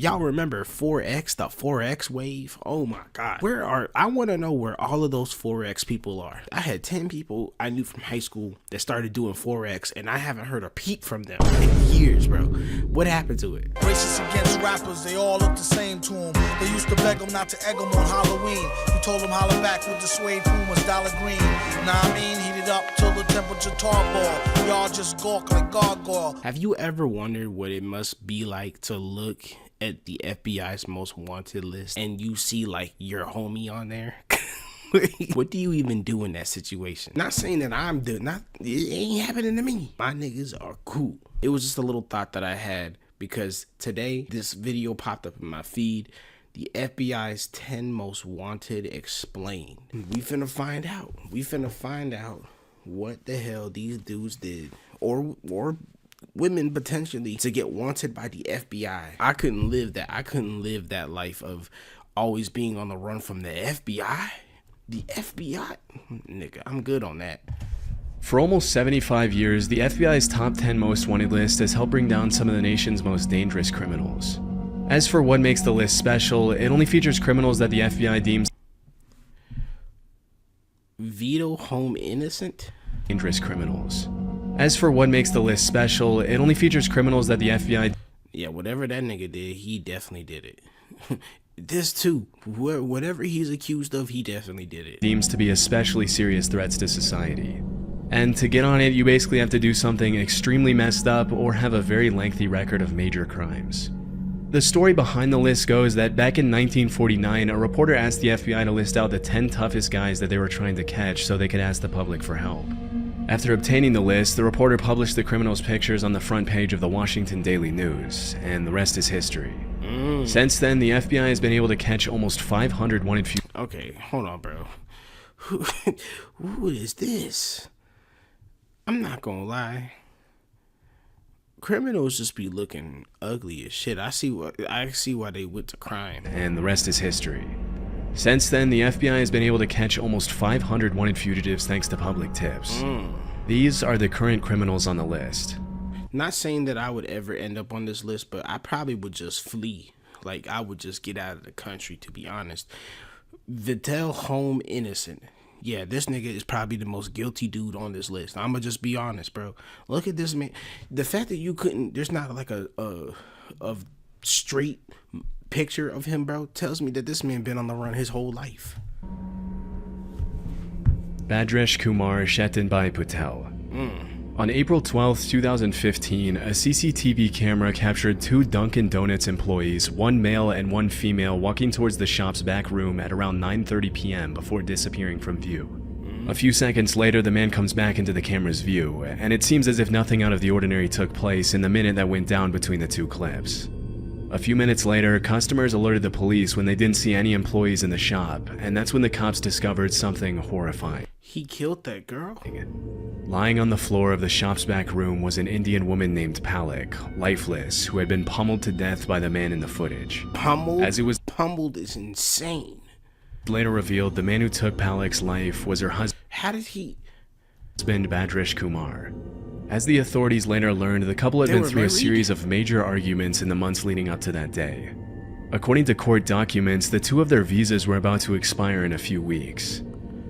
Y'all remember 4X, the 4X wave? Oh my God. I want to know where all of those 4X people are. I had 10 people I knew from high school that started doing 4X, and I haven't heard a peep from them in years, bro. What happened to it? Racist against rappers, they all look the same to him. They used to beg him not to egg him on Halloween. He told him holler back with the suede Pumas, dollar green. Nah, I mean, heated up till the temperature tarball. Y'all just gawk like gargoyle. Have you ever wondered what it must be like to look at the FBI's most wanted list and you see like your homie on there? What do you even do in that situation? Not saying that I'm doing, it ain't happening to me. My niggas are cool. It was just a little thought that I had because today this video popped up in my feed. The FBI's 10 most wanted explained. We finna find out. We finna find out what the hell these dudes did or women potentially to get wanted by the FBI. I couldn't live that life of always being on the run from the FBI. The FBI? Nigga, I'm good on that. For almost 75 years, the FBI's top 10 most wanted list has helped bring down some of the nation's most dangerous criminals. As for what makes the list special, it only features criminals that the FBI deems Veto home innocent? Dangerous criminals. As for what makes the list special, it only features criminals that the FBI... Yeah, whatever that nigga did, he definitely did it. This too. Whatever he's accused of, he definitely did it. Deems to be especially serious threats to society. And to get on it, you basically have to do something extremely messed up or have a very lengthy record of major crimes. The story behind the list goes that back in 1949, a reporter asked the FBI to list out the 10 toughest guys that they were trying to catch so they could ask the public for help. After obtaining the list, the reporter published the criminals' pictures on the front page of the Washington Daily News, and the rest is history. Since then, the FBI has been able to catch almost 500 wanted Okay, hold on, bro. Who is this? I'm not gonna lie. Criminals just be looking ugly as shit. I see why they went to crime. And the rest is history. Since then, the FBI has been able to catch almost 500 wanted fugitives thanks to public tips. These are the current criminals on the list. Not saying that I would ever end up on this list, but I probably would just flee. Like, I would just get out of the country, to be honest. Veto home innocent. Yeah, this nigga is probably the most guilty dude on this list. I'ma just be honest, bro. Look at this man. The fact that you couldn't, there's not like a straight picture of him, bro, tells me that this man been on the run his whole life. Bhadresh Kumar Shetanbai Patel. On April 12, 2015, a CCTV camera captured two Dunkin' Donuts employees, one male and one female, walking towards the shop's back room at around 9:30 p.m. before disappearing from view. A few seconds later, the man comes back into the camera's view, and it seems as if nothing out of the ordinary took place in the minute that went down between the two clips. A few minutes later, customers alerted the police when they didn't see any employees in the shop, and that's when the cops discovered something horrifying. He killed that girl? Lying on the floor of the shop's back room was an Indian woman named Palak, lifeless, who had been pummeled to death by the man in the footage. Pummeled? Pummeled is insane. Later revealed the man who took Palak's life was her husband. How did he? Husband Bhadresh Kumar. As the authorities later learned, the couple had been through a series of major arguments in the months leading up to that day. According to court documents, the two of their visas were about to expire in a few weeks.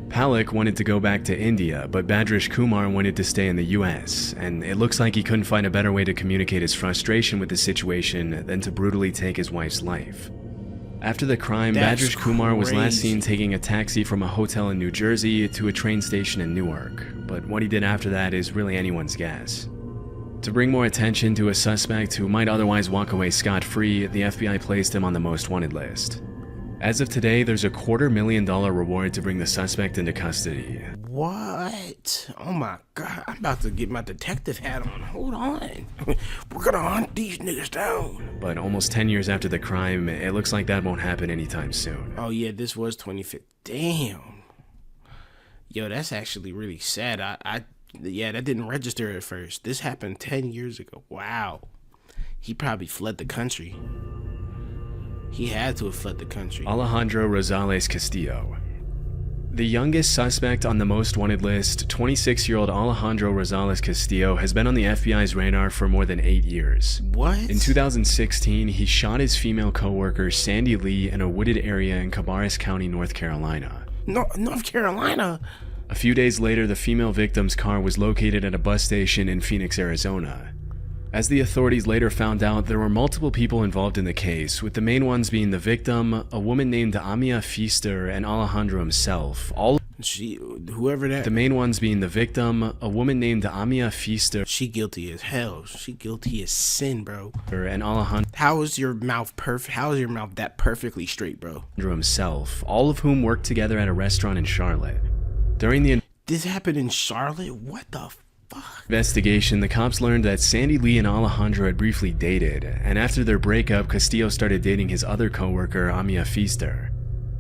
Palak wanted to go back to India, but Bhadresh Kumar wanted to stay in the US, and it looks like he couldn't find a better way to communicate his frustration with the situation than to brutally take his wife's life. After the crime, Bhadresh Kumar was last seen taking a taxi from a hotel in New Jersey to a train station in Newark, but what he did after that is really anyone's guess. To bring more attention to a suspect who might otherwise walk away scot-free, the FBI placed him on the most wanted list. As of today, there's a $250,000 reward to bring the suspect into custody. What? Oh my God, I'm about to get my detective hat on. Hold on. We're gonna hunt these niggas down. But almost 10 years after the crime, it looks like that won't happen anytime soon. Oh yeah, this was 2015. Damn. Yo, that's actually really sad. Yeah, that didn't register at first. This happened 10 years ago. Wow. He probably fled the country. He had to have fled the country. Alejandro Rosales Castillo. The youngest suspect on the most wanted list, 26-year-old Alejandro Rosales Castillo, has been on the FBI's radar for more than 8 years. What? In 2016, he shot his female coworker Sandy Lee in a wooded area in Cabarrus County, North Carolina. North Carolina? A few days later, the female victim's car was located at a bus station in Phoenix, Arizona. As the authorities later found out, there were multiple people involved in the case, with the main ones being the victim, a woman named Amia Feaster, and Alejandro himself. The main ones being the victim, a woman named Amia Feaster. She guilty as hell. She guilty as sin, bro. And Alejandro. How is your mouth perfect? How is your mouth that perfectly straight, bro? Himself, all of whom worked together at a restaurant in Charlotte. This happened in Charlotte? What the fuck? Investigation, the cops learned that Sandy Lee and Alejandro had briefly dated, and after their breakup, Castillo started dating his other coworker, Amia Feaster.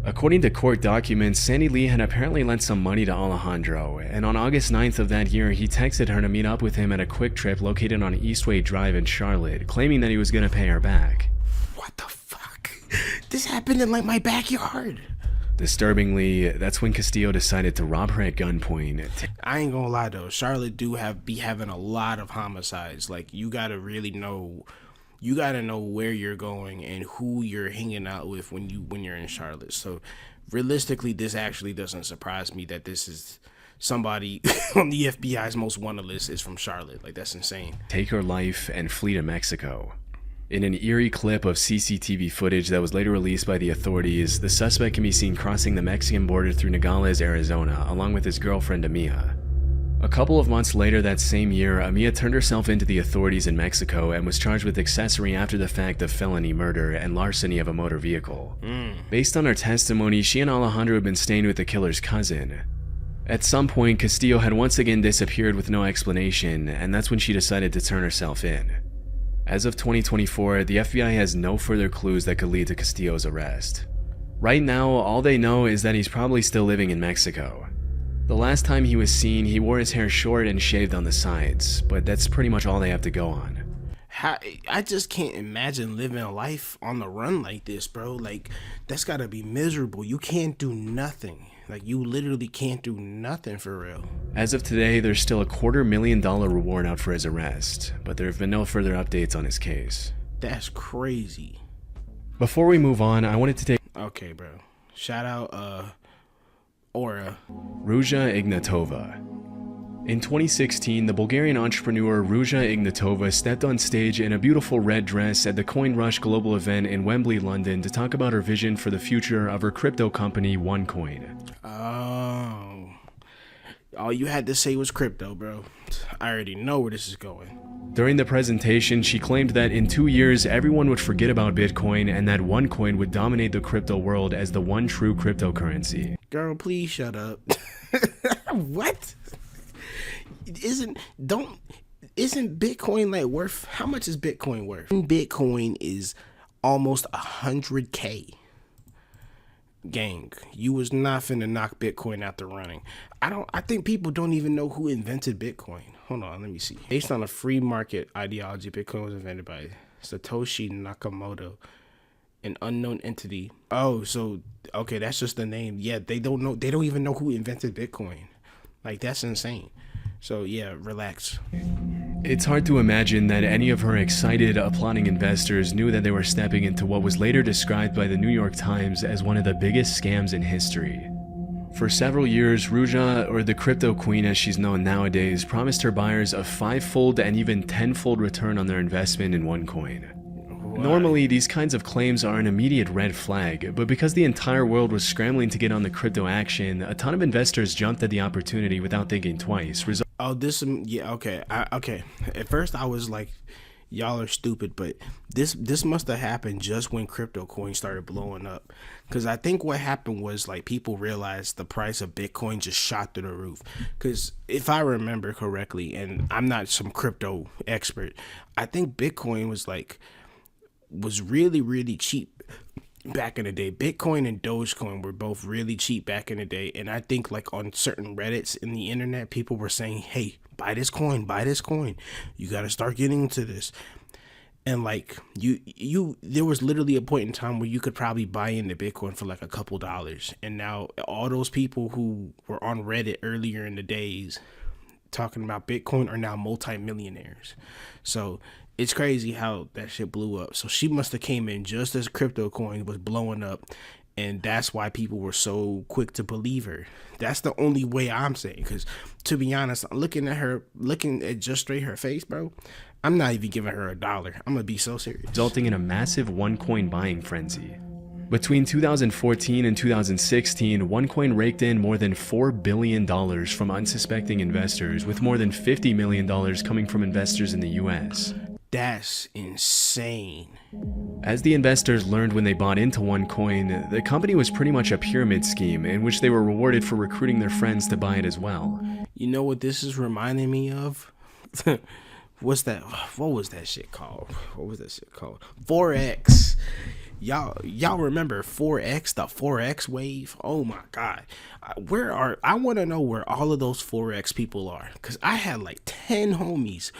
According to court documents, Sandy Lee had apparently lent some money to Alejandro, and on August 9th of that year, he texted her to meet up with him at a Quick Trip located on Eastway Drive in Charlotte, claiming that he was going to pay her back. What the fuck? This happened in like my backyard. Disturbingly, that's when Castillo decided to rob her at gunpoint. I ain't gonna lie though, Charlotte be having a lot of homicides. Like, you gotta know where you're going and who you're hanging out with when you're in Charlotte. So realistically, this actually doesn't surprise me that this is somebody on the FBI's most wanted list is from Charlotte. Like, that's insane. Take her life and flee to Mexico. In an eerie clip of CCTV footage that was later released by the authorities, the suspect can be seen crossing the Mexican border through Nogales, Arizona, along with his girlfriend Amia. A couple of months later that same year, Amia turned herself into the authorities in Mexico and was charged with accessory after the fact of felony murder and larceny of a motor vehicle. Based on her testimony, she and Alejandro had been staying with the killer's cousin. At some point, Castillo had once again disappeared with no explanation, and that's when she decided to turn herself in. As of 2024, the FBI has no further clues that could lead to Castillo's arrest. Right now, all they know is that he's probably still living in Mexico. The last time he was seen, he wore his hair short and shaved on the sides, but that's pretty much all they have to go on. I just can't imagine living a life on the run like this, bro. Like, that's gotta be miserable. You can't do nothing. Like, you literally can't do nothing for real. As of today, there's still a $250,000 reward out for his arrest, but there have been no further updates on his case. That's crazy. Before we move on, I wanted to take... Okay, bro. Shout out, Aura. Ruja Ignatova. In 2016, the Bulgarian entrepreneur Ruja Ignatova stepped on stage in a beautiful red dress at the Coin Rush global event in Wembley, London to talk about her vision for the future of her crypto company, OneCoin. Oh. All you had to say was crypto, bro. I already know where this is going. During the presentation, she claimed that in 2 years, everyone would forget about Bitcoin and that OneCoin would dominate the crypto world as the one true cryptocurrency. Girl, please shut up. What? Isn't Bitcoin like worth, how much is Bitcoin worth? Bitcoin is almost 100K. Gang, you was not finna knock Bitcoin out the running. I think people don't even know who invented Bitcoin. Hold on, let me see. Based on a free market ideology, Bitcoin was invented by Satoshi Nakamoto, an unknown entity. Oh, so okay, that's just the name. Yeah, they don't even know who invented Bitcoin. Like, that's insane. So yeah, relax. It's hard to imagine that any of her excited, applauding investors knew that they were stepping into what was later described by the New York Times as one of the biggest scams in history. For several years, Ruja, or the crypto queen as she's known nowadays, promised her buyers a 5-fold and even 10-fold return on their investment in OneCoin. Normally, these kinds of claims are an immediate red flag, but because the entire world was scrambling to get on the crypto action, a ton of investors jumped at the opportunity without thinking twice. Yeah, okay. Okay. At first, I was like, y'all are stupid, but this must have happened just when crypto coins started blowing up. Because I think what happened was, like, people realized the price of Bitcoin just shot through the roof. Because if I remember correctly, and I'm not some crypto expert, I think Bitcoin was really, really cheap back in the day. Bitcoin and Dogecoin were both really cheap back in the day. And I think, like, on certain Reddits in the internet, people were saying, hey, buy this coin. You got to start getting into this. And like there was literally a point in time where you could probably buy into Bitcoin for like a couple dollars. And now all those people who were on Reddit earlier in the days talking about Bitcoin are now multimillionaires. So it's crazy how that shit blew up. So she must have came in just as crypto coin was blowing up. And that's why people were so quick to believe her. That's the only way I'm saying. Because to be honest, looking at just straight her face, bro, I'm not even giving her $1. I'm going to be so serious. Resulting in a massive OneCoin buying frenzy. Between 2014 and 2016, OneCoin raked in more than $4 billion from unsuspecting investors, with more than $50 million coming from investors in the US. That's insane. As the investors learned when they bought into OneCoin, the company was pretty much a pyramid scheme in which they were rewarded for recruiting their friends to buy it as well. You know what this is reminding me of? What was that shit called? Forex. Y'all remember Forex, the Forex wave? Oh my God. I want to know where all of those Forex people are. Because I had like 10 homies.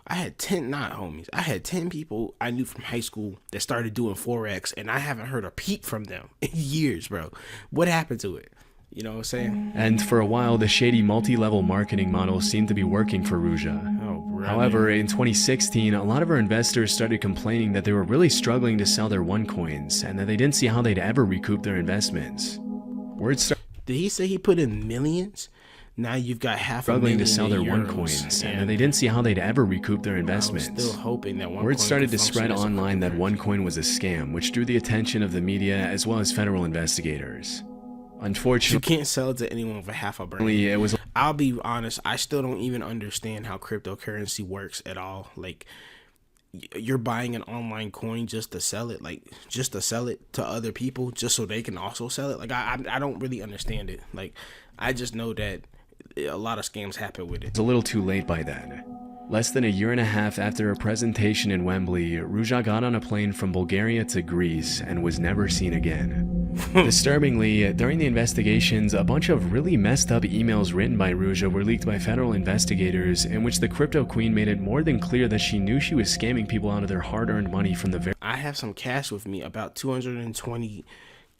I had 10 people I knew from high school that started doing Forex, and I haven't heard a peep from them in years, bro. What happened to it? You know what I'm saying? And for a while, the shady multi-level marketing model seemed to be working for Ruja. However, in 2016, a lot of our investors started complaining that they were really struggling to sell their OneCoins, and that they didn't see how they'd ever recoup their investments. Did he say he put in millions? Now you've got half struggling to sell their OneCoins, and they didn't see how they'd ever recoup their investments. I'm still hoping that word started to spread online that OneCoin was a scam, which drew the attention of the media as well as federal investigators. Unfortunately, you can't sell it to anyone for half a brain. I'll be honest, I still don't even understand how cryptocurrency works at all. Like, you're buying an online coin just to sell it, to other people, just so they can also sell it. Like, I don't really understand it. Like, I just know that a lot of scams happen with it. It's a little too late by then. Less than a year and a half after a presentation in Wembley, Ruja got on a plane from Bulgaria to Greece and was never seen again. Disturbingly, during the investigations, a bunch of really messed up emails written by Ruja were leaked by federal investigators, in which the crypto queen made it more than clear that she knew she was scamming people out of their hard-earned money from the very— I have some cash with me, about 220k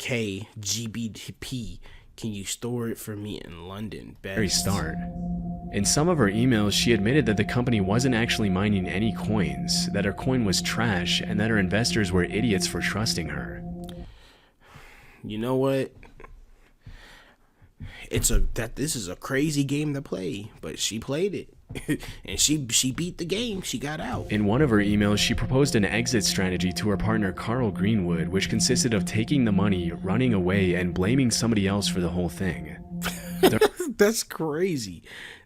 GBP. Can you store it for me in London? very start. In some of her emails, she admitted that the company wasn't actually mining any coins, that her coin was trash, and that her investors were idiots for trusting her. You know what? This is a crazy game to play, but she played it. And she beat the game. She got out. In one of her emails, she proposed an exit strategy to her partner Carl Greenwood, which consisted of taking the money, running away, and blaming somebody else for the whole thing. That's crazy.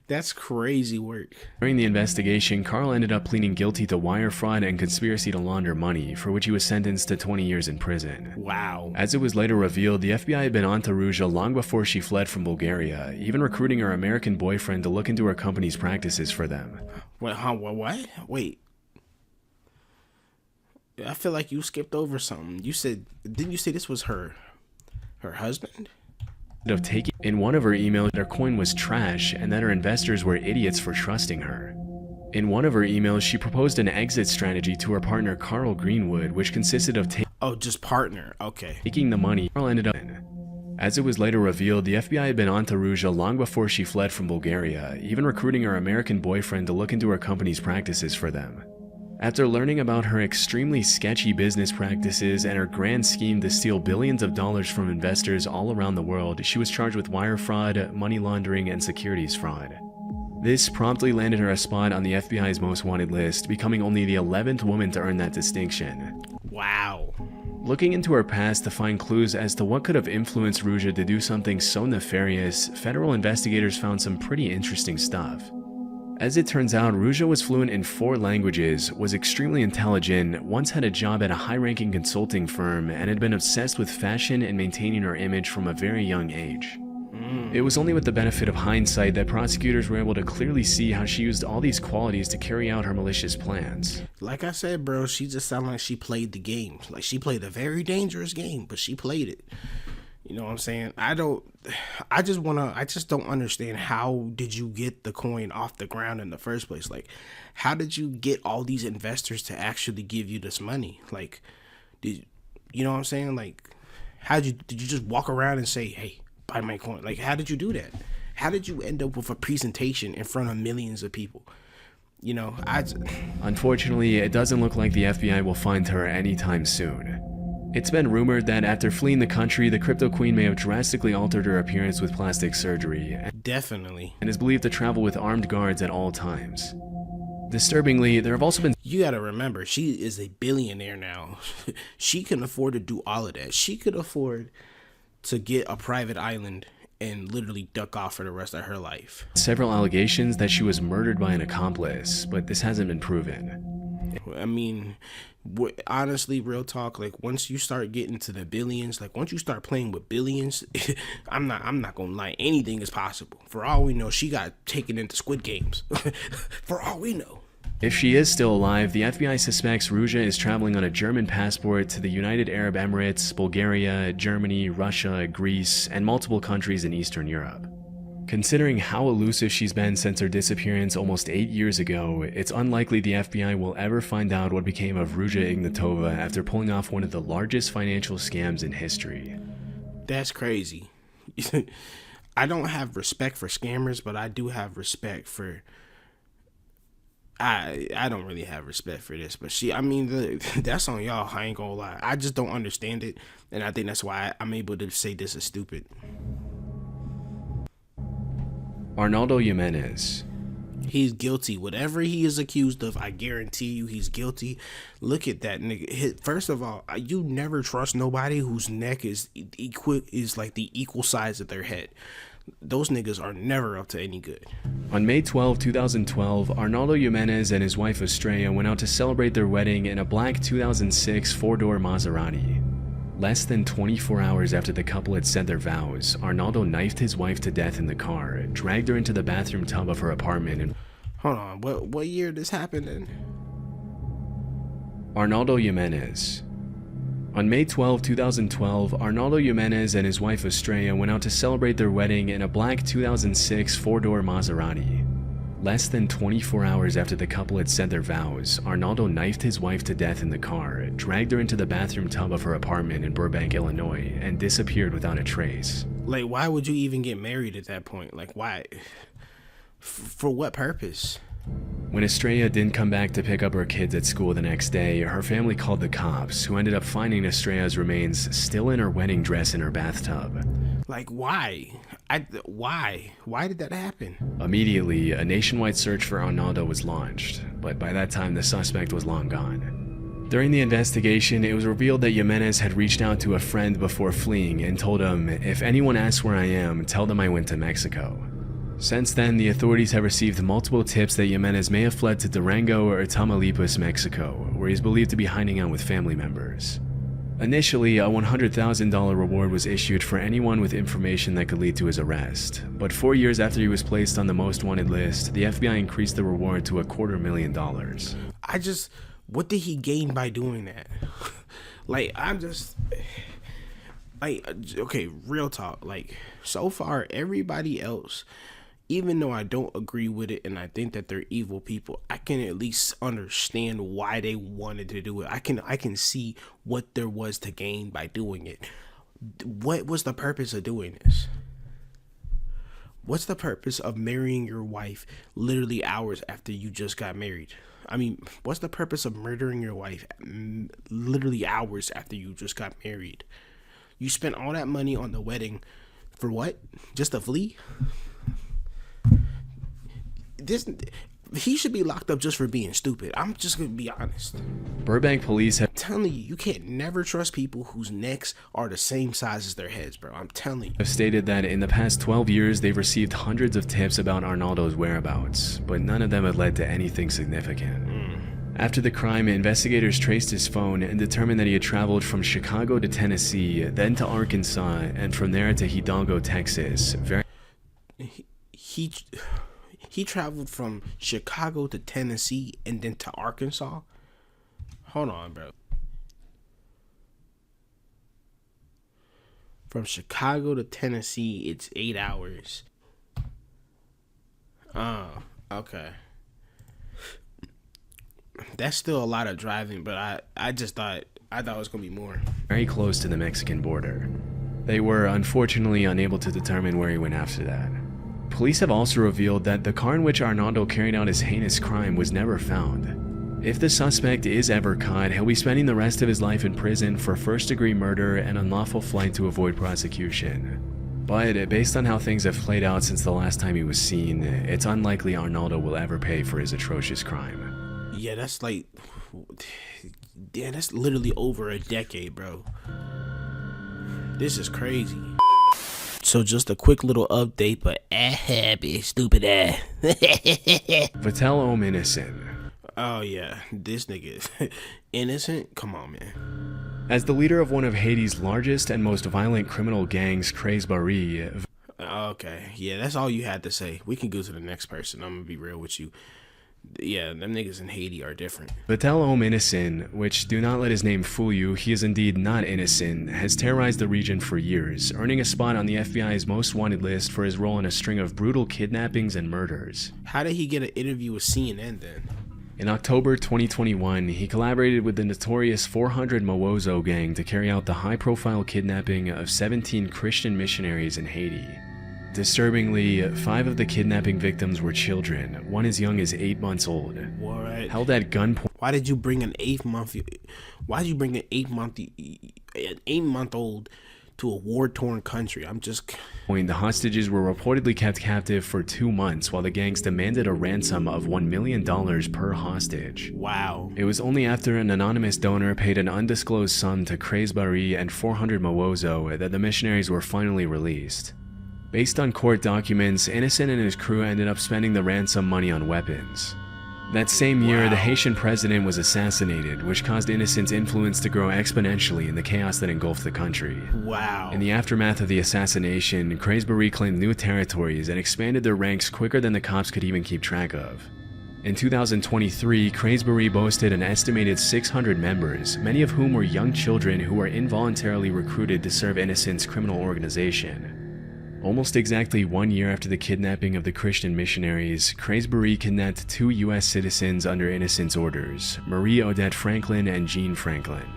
That's crazy work. During the investigation, Carl ended up pleading guilty to wire fraud and conspiracy to launder money, for which he was sentenced to 20 years in prison. Wow. As it was later revealed, the FBI had been on to Ruja long before she fled from Bulgaria, even recruiting her American boyfriend to look into her company's practices for them. What? Wait. I feel like you skipped over something. Didn't you say this was her husband? In one of her emails, her coin was trash and that her investors were idiots for trusting her. In one of her emails, she proposed an exit strategy to her partner Carl Greenwood, which consisted of just partner. Okay. taking the money. Carl ended up As it was later revealed, the FBI had been on to Ruja long before she fled from Bulgaria, even recruiting her American boyfriend to look into her company's practices for them. After learning about her extremely sketchy business practices and her grand scheme to steal billions of dollars from investors all around the world, she was charged with wire fraud, money laundering, and securities fraud. This promptly landed her a spot on the FBI's most wanted list, becoming only the 11th woman to earn that distinction. Wow. Looking into her past to find clues as to what could have influenced Ruja to do something so nefarious, federal investigators found some pretty interesting stuff. As it turns out, Ruja was fluent in 4 languages, was extremely intelligent, once had a job at a high-ranking consulting firm, and had been obsessed with fashion and maintaining her image from a very young age. It was only with the benefit of hindsight that prosecutors were able to clearly see how she used all these qualities to carry out her malicious plans. Like I said, bro, she just sounded like she played the game. Like she played a very dangerous game, but she played it. You know what I'm saying? I just don't understand, how did you get the coin off the ground in the first place? Like, how did you get all these investors to actually give you this money? Like, you know what I'm saying? Like, did you just walk around and say, hey, buy my coin? Like, how did you do that? How did you end up with a presentation in front of millions of people? You know, Unfortunately, it doesn't look like the FBI will find her anytime soon. It's been rumored that after fleeing the country, the crypto queen may have drastically altered her appearance with plastic surgery. Definitely. And is believed to travel with armed guards at all times. Disturbingly, there have also been... You gotta remember, she is a billionaire now. She can afford to do all of that. She could afford to get a private island and literally duck off for the rest of her life. Several allegations that she was murdered by an accomplice, but this hasn't been proven. I mean, honestly, real talk, like, once you start getting to the billions, like, once you start playing with billions, I'm not gonna lie, anything is possible. For all we know, she got taken into Squid Games. For all we know. If she is still alive, the FBI suspects Ruja is traveling on a German passport to the United Arab Emirates, Bulgaria, Germany, Russia, Greece, and multiple countries in Eastern Europe. Considering how elusive she's been since her disappearance almost 8 years ago, it's unlikely the FBI will ever find out what became of Ruja Ignatova after pulling off one of the largest financial scams in history. That's crazy. I don't have respect for scammers, but I do have respect for... I don't really have respect for this, but that's on y'all. I ain't gonna lie. I just don't understand it, and I think that's why I'm able to say this is stupid. Arnaldo Jimenez. He's guilty. Whatever he is accused of, I guarantee you he's guilty. Look at that nigga. First of all, you never trust nobody whose neck is like the equal size of their head. Those niggas are never up to any good. On May 12, 2012, Arnaldo Jimenez and his wife Estrella went out to celebrate their wedding in a black 2006 four-door Maserati. Less than 24 hours after the couple had said their vows, Arnaldo knifed his wife to death in the car, dragged her into the bathroom tub of her apartment, and... Hold on, what year this happened in? Arnaldo Jimenez. On May 12, 2012, Arnaldo Jimenez and his wife Estrella went out to celebrate their wedding in a black 2006 four-door Maserati. Less than 24 hours after the couple had said their vows, Arnaldo knifed his wife to death in the car, dragged her into the bathroom tub of her apartment in Burbank, Illinois, and disappeared without a trace. Like, why would you even get married at that point? Like, why? For what purpose? When Estrella didn't come back to pick up her kids at school the next day, her family called the cops, who ended up finding Estrella's remains still in her wedding dress in her bathtub. Like, why? Why did that happen? Immediately, a nationwide search for Arnaldo was launched, but by that time the suspect was long gone. During the investigation, it was revealed that Jimenez had reached out to a friend before fleeing and told him, "If anyone asks where I am, tell them I went to Mexico." Since then, the authorities have received multiple tips that Jimenez may have fled to Durango or Tamaulipas, Mexico, where he's believed to be hiding out with family members. Initially, a $100,000 reward was issued for anyone with information that could lead to his arrest, but 4 years after he was placed on the most wanted list, the FBI increased the reward to $250,000. What did he gain by doing that? Okay, real talk, so far, everybody else, even though I don't agree with it and I think that they're evil people, I can at least understand why they wanted to do it. I can see what there was to gain by doing it. What was the purpose of doing this? What's the purpose of marrying your wife literally hours after you just got married? I mean, what's the purpose of murdering your wife literally hours after you just got married? You spent all that money on the wedding for what? Just to flee? He should be locked up just for being stupid. I'm just gonna be honest. Burbank police have... I'm telling you, you can't never trust people whose necks are the same size as their heads, bro. I'm telling you. Have stated that in the past 12 years, they've received hundreds of tips about Arnaldo's whereabouts, but none of them had led to anything significant. After the crime, investigators traced his phone and determined that he had traveled from Chicago to Tennessee, then to Arkansas, and from there to Hidalgo, Texas. He traveled from Chicago to Tennessee and then to Arkansas? Hold on, bro. From Chicago to Tennessee, it's 8 hours. Oh, okay. That's still a lot of driving, but I thought it was gonna be more. Very close to the Mexican border. They were unfortunately unable to determine where he went after that. Police have also revealed that the car in which Arnaldo carried out his heinous crime was never found. If the suspect is ever caught, he'll be spending the rest of his life in prison for first-degree murder and unlawful flight to avoid prosecution. But based on how things have played out since the last time he was seen, it's unlikely Arnaldo will ever pay for his atrocious crime. Yeah, that's literally over a decade, bro. This is crazy. So just a quick little update, but bitch, stupid ass. Vatel Om Innocent. Oh yeah, this nigga is innocent? Come on, man. As the leader of one of Haiti's largest and most violent criminal gangs, Crez Barry. Okay, yeah, that's all you had to say. We can go to the next person. I'm gonna be real with you. Yeah, them niggas in Haiti are different. Vatel Om Innocent, which do not let his name fool you, he is indeed not innocent, has terrorized the region for years, earning a spot on the FBI's most wanted list for his role in a string of brutal kidnappings and murders. How did he get an interview with CNN then? In October 2021, he collaborated with the notorious 400 Mawozo gang to carry out the high-profile kidnapping of 17 Christian missionaries in Haiti. Disturbingly, 5 of the kidnapping victims were children, one as young as 8 months old. What? Held at gunpoint. Why did you bring an 8-month-old to a war-torn country? The hostages were reportedly kept captive for 2 months while the gangs demanded a ransom of $1 million per hostage. Wow. It was only after an anonymous donor paid an undisclosed sum to Crez Barry and 400 Mawozo that the missionaries were finally released. Based on court documents, Innocent and his crew ended up spending the ransom money on weapons. That same year, the Haitian president was assassinated, which caused Innocent's influence to grow exponentially in the chaos that engulfed the country. Wow. In the aftermath of the assassination, Crez Barry claimed new territories and expanded their ranks quicker than the cops could even keep track of. In 2023, Crez Barry boasted an estimated 600 members, many of whom were young children who were involuntarily recruited to serve Innocent's criminal organization. Almost exactly 1 year after the kidnapping of the Christian missionaries, Crez Barry kidnapped 2 U.S. citizens under Innocent's orders, Marie Odette Franklin and Jean Franklin.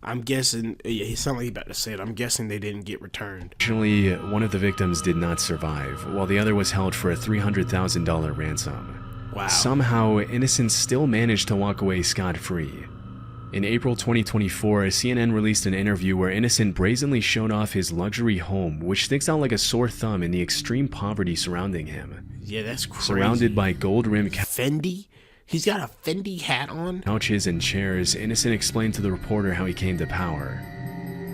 I'm guessing, yeah, he sounded like he about to say it, I'm guessing they didn't get returned. Unfortunately, one of the victims did not survive, while the other was held for a $300,000 ransom. Wow. Somehow, Innocent still managed to walk away scot-free. In April 2024, CNN released an interview where Innocent brazenly showed off his luxury home, which sticks out like a sore thumb in the extreme poverty surrounding him. Yeah, that's crazy. Surrounded by gold-rimmed Fendi? He's got a Fendi hat on? Couches and chairs, Innocent explained to the reporter how he came to power.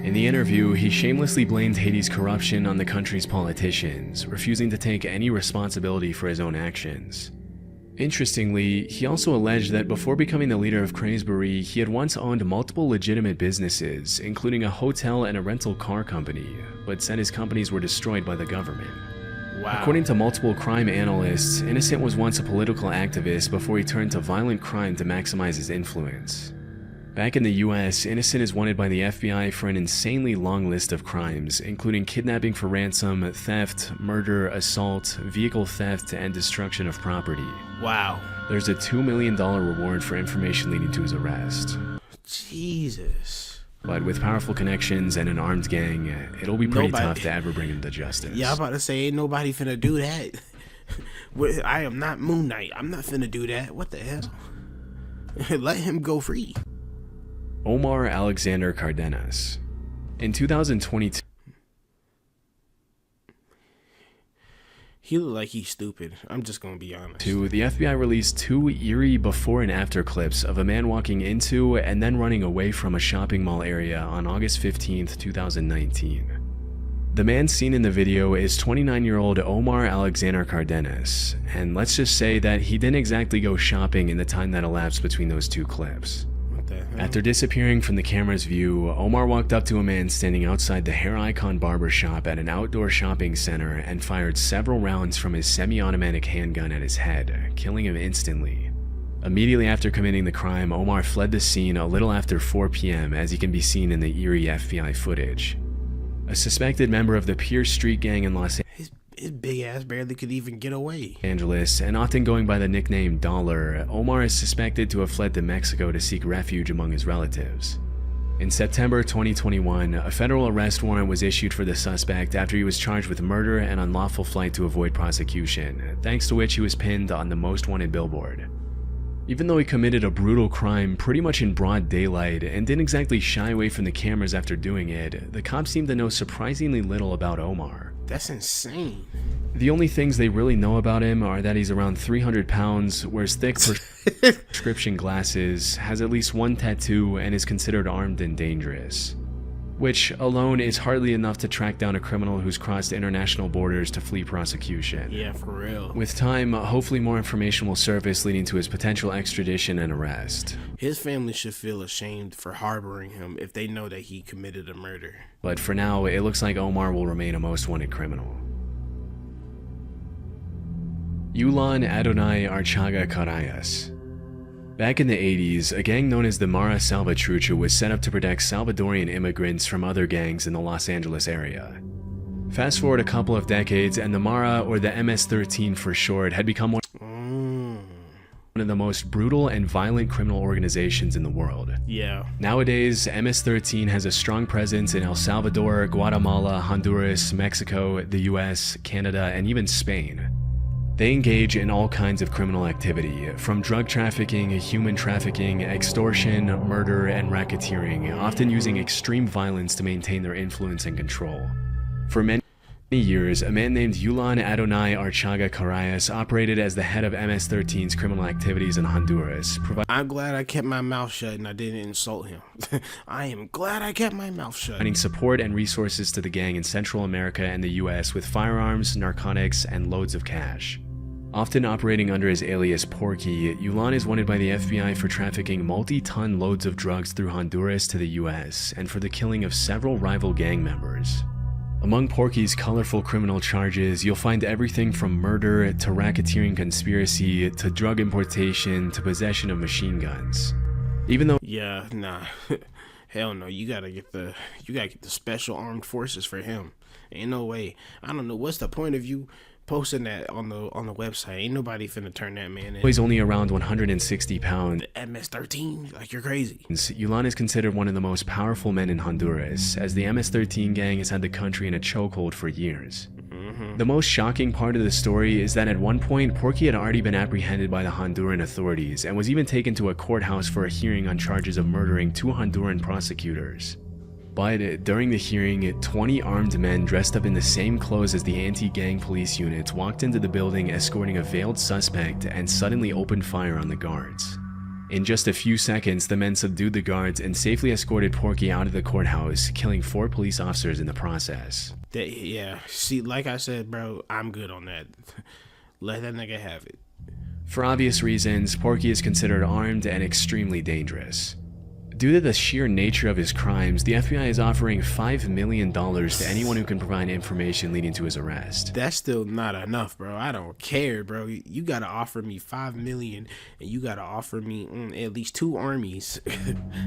In the interview, he shamelessly blamed Haiti's corruption on the country's politicians, refusing to take any responsibility for his own actions. Interestingly, he also alleged that before becoming the leader of Crez Barry, he had once owned multiple legitimate businesses, including a hotel and a rental car company, but said his companies were destroyed by the government. Wow. According to multiple crime analysts, Innocent was once a political activist before he turned to violent crime to maximize his influence. Back in the US, Innocent is wanted by the FBI for an insanely long list of crimes, including kidnapping for ransom, theft, murder, assault, vehicle theft, and destruction of property. Wow. There's a $2 million reward for information leading to his arrest. Jesus. But with powerful connections and an armed gang, it'll be pretty tough to ever bring him to justice. Yeah, I'm about to say, ain't nobody finna do that. I am not Moon Knight. I'm not finna do that. What the hell? Let him go free. Omar Alexander Cardenas. In 2022, he looked like he's stupid. I'm just gonna be honest. The FBI released 2 eerie before and after clips of a man walking into and then running away from a shopping mall area on August 15th, 2019. The man seen in the video is 29-year-old Omar Alexander Cardenas, and let's just say that he didn't exactly go shopping in the time that elapsed between those 2 clips. After disappearing from the camera's view, Omar walked up to a man standing outside the Hair Icon barber shop at an outdoor shopping center and fired several rounds from his semi-automatic handgun at his head, killing him instantly. Immediately after committing the crime, Omar fled the scene a little after 4 p.m. as he can be seen in the eerie FBI footage. a suspected member of the Pierce Street gang in Los His big ass barely could even get away. Angeles, and often going by the nickname Dollar, Omar is suspected to have fled to Mexico to seek refuge among his relatives. In September 2021, a federal arrest warrant was issued for the suspect after he was charged with murder and unlawful flight to avoid prosecution, thanks to which he was pinned on the Most Wanted billboard. Even though he committed a brutal crime pretty much in broad daylight and didn't exactly shy away from the cameras after doing it, the cops seemed to know surprisingly little about Omar. That's insane. The only things they really know about him are that he's around 300 pounds, wears thick prescription glasses, has at least one tattoo, and is considered armed and dangerous. Which alone is hardly enough to track down a criminal who's crossed international borders to flee prosecution. Yeah, for real. With time, hopefully more information will surface leading to his potential extradition and arrest. His family should feel ashamed for harboring him if they know that he committed a murder. But for now, it looks like Omar will remain a most wanted criminal. Yulan Adonai Archaga Carayas. Back in the 80s, a gang known as the Mara Salvatrucha was set up to protect Salvadorian immigrants from other gangs in the Los Angeles area. Fast forward a couple of decades, and the Mara, or the MS-13 for short, had become one of the most brutal and violent criminal organizations in the world. Yeah. Nowadays, MS-13 has a strong presence in El Salvador, Guatemala, Honduras, Mexico, the US, Canada, and even Spain. They engage in all kinds of criminal activity, from drug trafficking, human trafficking, extortion, murder, and racketeering, often using extreme violence to maintain their influence and control. For many years, a man named Yulan Adonai Archaga Carayas operated as the head of MS-13's criminal activities in Honduras. I'm glad I kept my mouth shut and I didn't insult him. I am glad I kept my mouth shut. Providing support and resources to the gang in Central America and the US with firearms, narcotics, and loads of cash. Often operating under his alias Porky, Yulan is wanted by the FBI for trafficking multi-ton loads of drugs through Honduras to the US and for the killing of several rival gang members. Among Porky's colorful criminal charges, you'll find everything from murder to racketeering conspiracy to drug importation to possession of machine guns. Even though Hell no, you gotta get the special armed forces for him. Ain't no way. I don't know what's the point of you posting that on the website. Ain't nobody finna turn that man in. He's only around 160 pounds. The MS-13? Like, you're crazy. Yulan is considered one of the most powerful men in Honduras, as the MS-13 gang has had the country in a chokehold for years. The most shocking part of the story is that at one point, Porky had already been apprehended by the Honduran authorities and was even taken to a courthouse for a hearing on charges of murdering 2 Honduran prosecutors. But during the hearing, 20 armed men dressed up in the same clothes as the anti-gang police units walked into the building escorting a veiled suspect and suddenly opened fire on the guards. In just a few seconds, the men subdued the guards and safely escorted Porky out of the courthouse, killing 4 police officers in the process. Yeah, see, like I said, bro, I'm good on that. Let that nigga have it. For obvious reasons, Porky is considered armed and extremely dangerous. Due to the sheer nature of his crimes, the FBI is offering $5 million to anyone who can provide information leading to his arrest. That's still not enough, bro. I don't care, bro. You gotta offer me $5 million, and you gotta offer me at least 2 armies.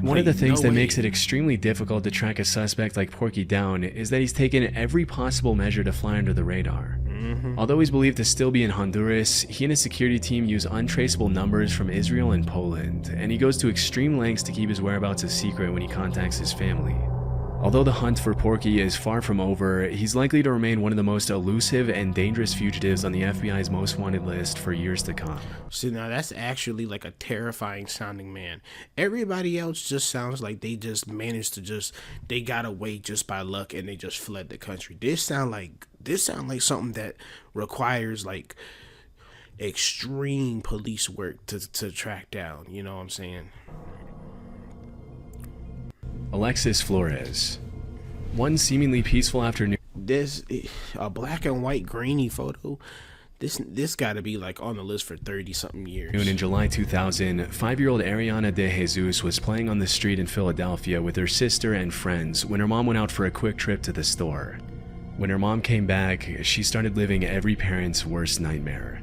One of the things that makes it extremely difficult to track a suspect like Porky down is that he's taken every possible measure to fly under the radar. Although he's believed to still be in Honduras, he and his security team use untraceable numbers from Israel and Poland, and he goes to extreme lengths to keep his whereabouts a secret when he contacts his family. Although the hunt for Porky is far from over, he's likely to remain one of the most elusive and dangerous fugitives on the FBI's most wanted list for years to come. See, now that's actually like a terrifying sounding man. Everybody else just sounds like they just managed to they got away just by luck and they just fled the country. This sound like something that requires like extreme police work to track down, you know what I'm saying? Alexis Flores. One seemingly peaceful afternoon. This a black and white grainy photo. This got to be like on the list for 30-something years. In July 2000, 5-year-old Ariana De Jesus was playing on the street in Philadelphia with her sister and friends when her mom went out for a quick trip to the store. When her mom came back, she started living every parent's worst nightmare.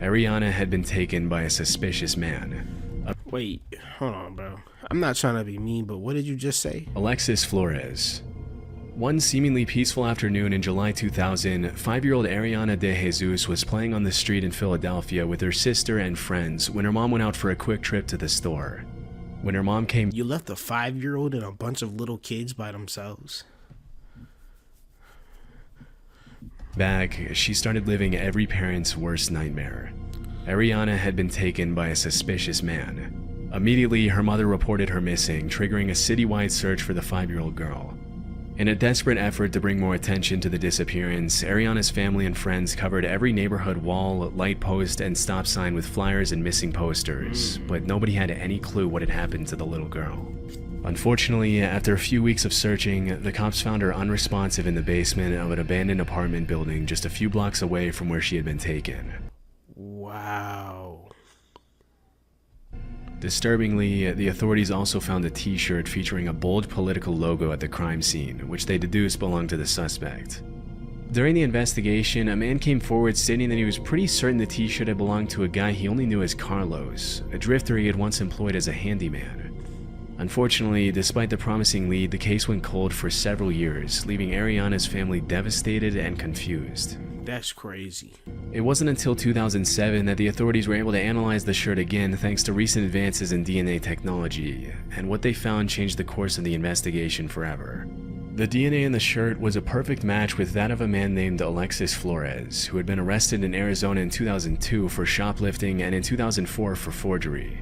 Ariana had been taken by a suspicious man. Wait, hold on, bro. I'm not trying to be mean, but what did you just say? Alexis Flores. One seemingly peaceful afternoon in July 2000, 5-year-old Ariana De Jesus was playing on the street in Philadelphia with her sister and friends when her mom went out for a quick trip to the store. When her mom came, You left a 5-year-old and a bunch of little kids by themselves? back, she started living every parent's worst nightmare. Ariana had been taken by a suspicious man. Immediately, her mother reported her missing, triggering a citywide search for the 5-year-old girl. In a desperate effort to bring more attention to the disappearance, Ariana's family and friends covered every neighborhood wall, light post, and stop sign with flyers and missing posters, but nobody had any clue what had happened to the little girl. Unfortunately, after a few weeks of searching, the cops found her unresponsive in the basement of an abandoned apartment building just a few blocks away from where she had been taken. Wow. Disturbingly, the authorities also found a t-shirt featuring a bold political logo at the crime scene, which they deduced belonged to the suspect. During the investigation, a man came forward stating that he was pretty certain the t-shirt had belonged to a guy he only knew as Carlos, a drifter he had once employed as a handyman. Unfortunately, despite the promising lead, the case went cold for several years, leaving Ariana's family devastated and confused. That's crazy. It wasn't until 2007 that the authorities were able to analyze the shirt again thanks to recent advances in DNA technology, and what they found changed the course of the investigation forever. The DNA in the shirt was a perfect match with that of a man named Alexis Flores, who had been arrested in Arizona in 2002 for shoplifting and in 2004 for forgery.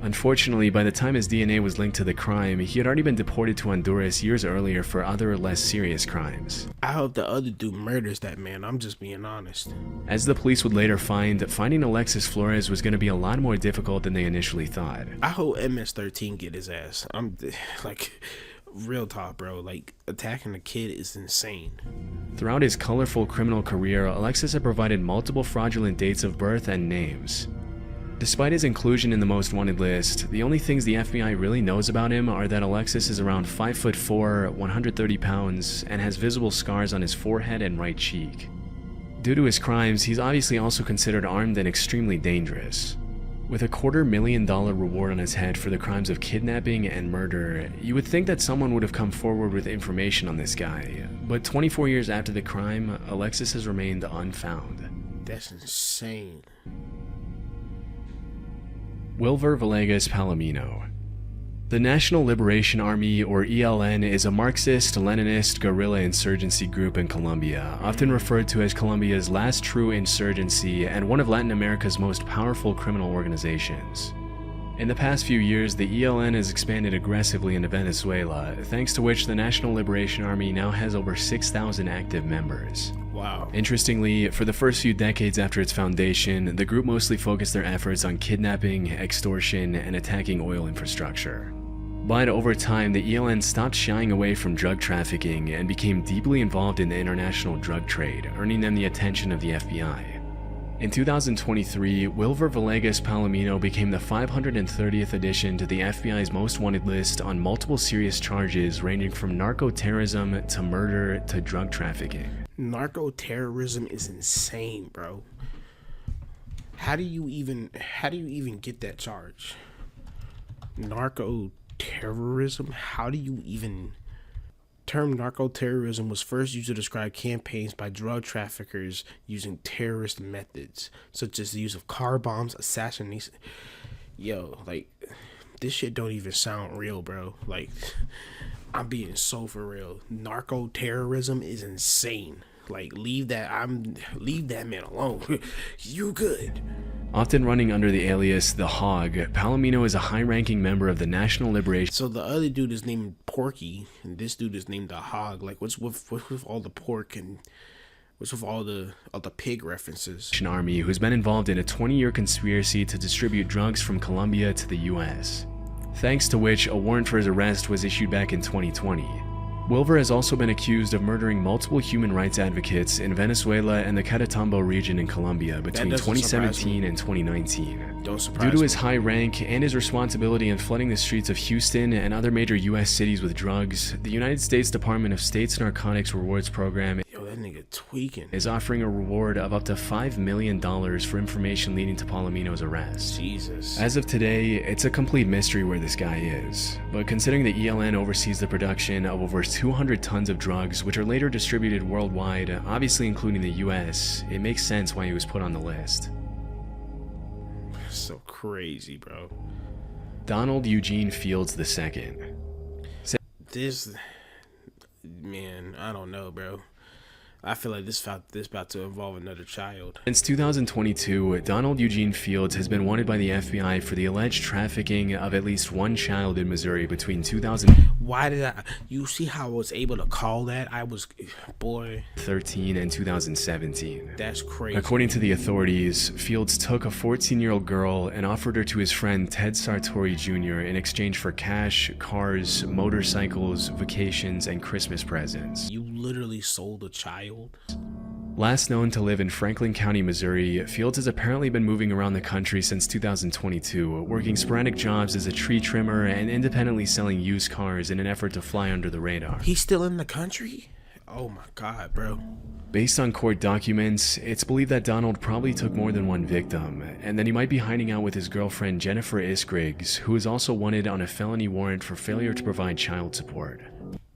Unfortunately, by the time his DNA was linked to the crime, he had already been deported to Honduras years earlier for other, less serious crimes. I hope the other dude murders that man, I'm just being honest. As the police would later find, finding Alexis Flores was going to be a lot more difficult than they initially thought. I hope MS-13 get his ass. I'm like, real talk, bro. Like, attacking a kid is insane. Throughout his colorful criminal career, Alexis had provided multiple fraudulent dates of birth and names. Despite his inclusion in the most wanted list, the only things the FBI really knows about him are that Alexis is around 5'4", 130 pounds, and has visible scars on his forehead and right cheek. Due to his crimes, he's obviously also considered armed and extremely dangerous. With a $250,000 reward on his head for the crimes of kidnapping and murder, you would think that someone would have come forward with information on this guy, but 24 years after the crime, Alexis has remained unfound. That's insane. Wilver Villegas Palomino. The National Liberation Army, or ELN, is a Marxist-Leninist guerrilla insurgency group in Colombia, often referred to as Colombia's last true insurgency and one of Latin America's most powerful criminal organizations. In the past few years, the ELN has expanded aggressively into Venezuela, thanks to which the National Liberation Army now has over 6,000 active members. Wow. Interestingly, for the first few decades after its foundation, the group mostly focused their efforts on kidnapping, extortion, and attacking oil infrastructure. But over time, the ELN stopped shying away from drug trafficking and became deeply involved in the international drug trade, earning them the attention of the FBI. In 2023, Wilver Villegas Palomino became the 530th addition to the FBI's most wanted list on multiple serious charges ranging from narco-terrorism to murder to drug trafficking. Narco-terrorism is insane, bro. How do you even get that charge? Narco-terrorism? How do you even... Term narco-terrorism was first used to describe campaigns by drug traffickers using terrorist methods, such as the use of car bombs, assassination. Yo, like, this shit don't even sound real, bro. Like, I'm being so for real. Narco-terrorism is insane. Like, leave that man alone. You good. Often running under the alias The Hog, Palomino is a high-ranking member of the National Liberation... So the other dude is named Porky, and this dude is named The Hog. Like, what's with all the pork and what's with all the pig references? Army, who's been involved in a 20-year conspiracy to distribute drugs from Colombia to the U.S., thanks to which a warrant for his arrest was issued back in 2020. Wilver has also been accused of murdering multiple human rights advocates in Venezuela and the Catatumbo region in Colombia between 2017 and 2019. Due to his high rank and his responsibility in flooding the streets of Houston and other major U.S. cities with drugs, the United States Department of State's Narcotics Rewards Program... Yo, Yo, that nigga tweaking. Is offering a reward of up to $5 million for information leading to Palomino's arrest. Jesus. As of today, it's a complete mystery where this guy is, but considering the ELN oversees the production of over 200 tons of drugs which are later distributed worldwide, obviously including the US, it makes sense why he was put on the list. So crazy, bro. Donald Eugene Fields II. This, man, I don't know, bro. I feel like this about to involve another child. Since 2022, Donald Eugene Fields has been wanted by the FBI for the alleged trafficking of at least one child in Missouri between 2000. Why did you see how I was able to call that? I was, boy. 13 and 2017. That's crazy. According to the authorities, Fields took a 14-year-old girl and offered her to his friend Ted Sartori Jr. in exchange for cash, cars, motorcycles, vacations, and Christmas presents. You literally sold a child? Last known to live in Franklin County, Missouri, Fields has apparently been moving around the country since 2022, working sporadic jobs as a tree trimmer and independently selling used cars in an effort to fly under the radar. He's still in the country? Oh my God, bro. Based on court documents, it's believed that Donald probably took more than one victim, and that he might be hiding out with his girlfriend Jennifer Isgriggs, who is also wanted on a felony warrant for failure to provide child support.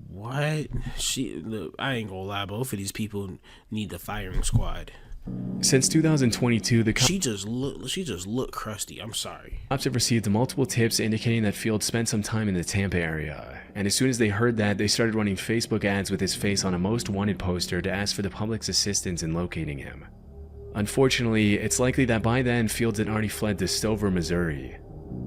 What? Look, I ain't gonna lie, both of these people need the firing squad. Since 2022, the she just looked crusty. I'm sorry. Cops have received multiple tips indicating that Fields spent some time in the Tampa area, and as soon as they heard that, they started running Facebook ads with his face on a most wanted poster to ask for the public's assistance in locating him. Unfortunately, it's likely that by then Fields had already fled to Stover, Missouri.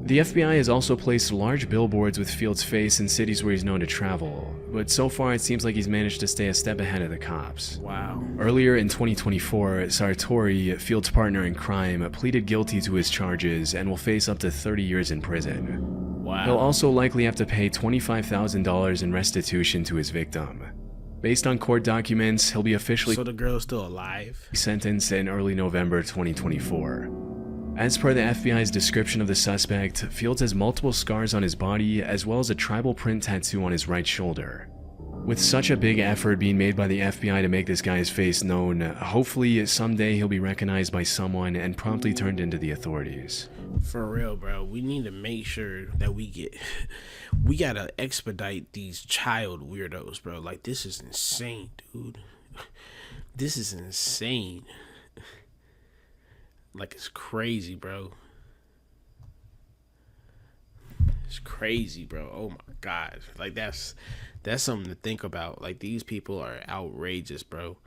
The FBI has also placed large billboards with Fields' face in cities where he's known to travel, but so far it seems like he's managed to stay a step ahead of the cops. Wow. Earlier in 2024, Sartori, Fields' partner in crime, pleaded guilty to his charges and will face up to 30 years in prison. Wow. He'll also likely have to pay $25,000 in restitution to his victim. Based on court documents, he'll be officially So the girl's still alive? Sentenced in early November 2024. As per the FBI's description of the suspect, Fields has multiple scars on his body as well as a tribal print tattoo on his right shoulder. With such a big effort being made by the FBI to make this guy's face known, hopefully someday he'll be recognized by someone and promptly turned into the authorities. For real, bro. We need to make sure that we gotta expedite these child weirdos, bro. Like, this is insane, dude. This is insane. Like, it's crazy, bro. It's crazy, bro. Oh my God. Like, that's something to think about. Like, these people are outrageous, bro.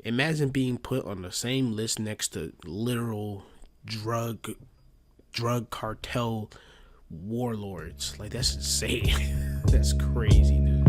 Imagine being put on the same list next to literal drug cartel warlords. Like, that's insane. That's crazy, dude.